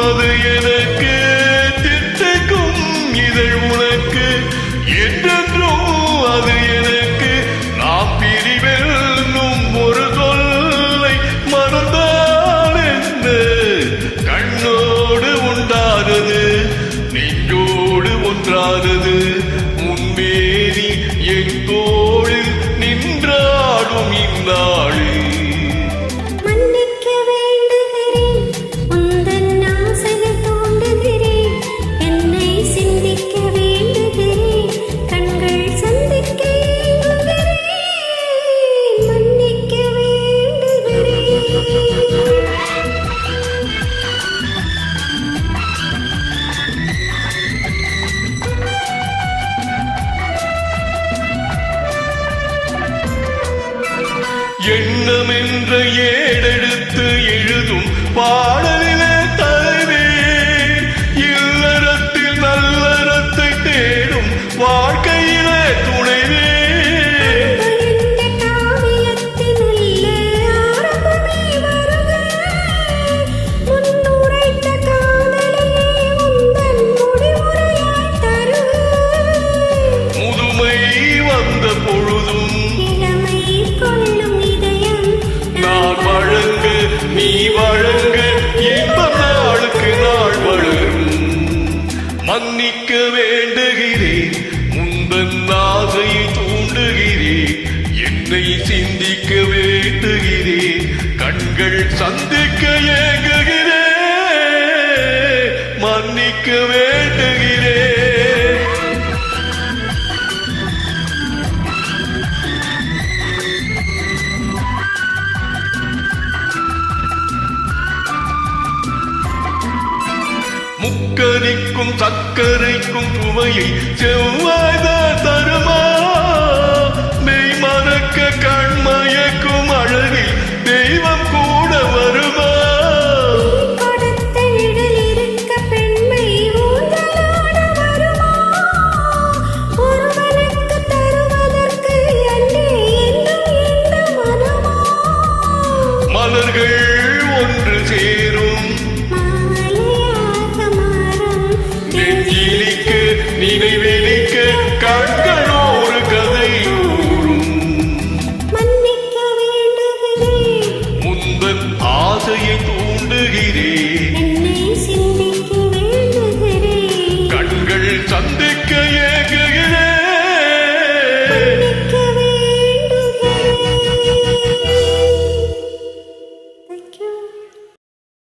அது எனக்கு திட்டுக்கும் இதழ் உனக்கு என்றென்றும் அது எனக்கு நாம் பிரிவெல்லும் ஒரு சொல்லை மறந்தால் என்ன கண்ணோடு உண்டானது நெஞ்சோடு ஒன்றானது முன்மேறி என் தோளில் நின்றாடும் இந்நாளில் எண்ணம் என்ற ஏடெடுத்து எழுதும் பாடலிலே தலைவே இல்லறத்தில் நல்லறத்தை தேடும் வாழ்க்கையிலே துணைவே முதுமை வந்த பொழுதும் நீ வழங்க இந்த நாளுக்கு நாள் வளரும் மன்னிக்க வேண்டுகிறேன் முந்தன் ஆசையை தூண்டுகிறேன் என்னை சிந்திக்க வேண்டுகிறேன் கண்கள் சந்திக்க ஏங்குகிறேன் மன்னிக்க வேண்டுகிறேன் முக்கரிக்கும் சக்கரைக்கும் சுவையை செவ்வாய்தான் தருமா மெய் மறக்க கண்மை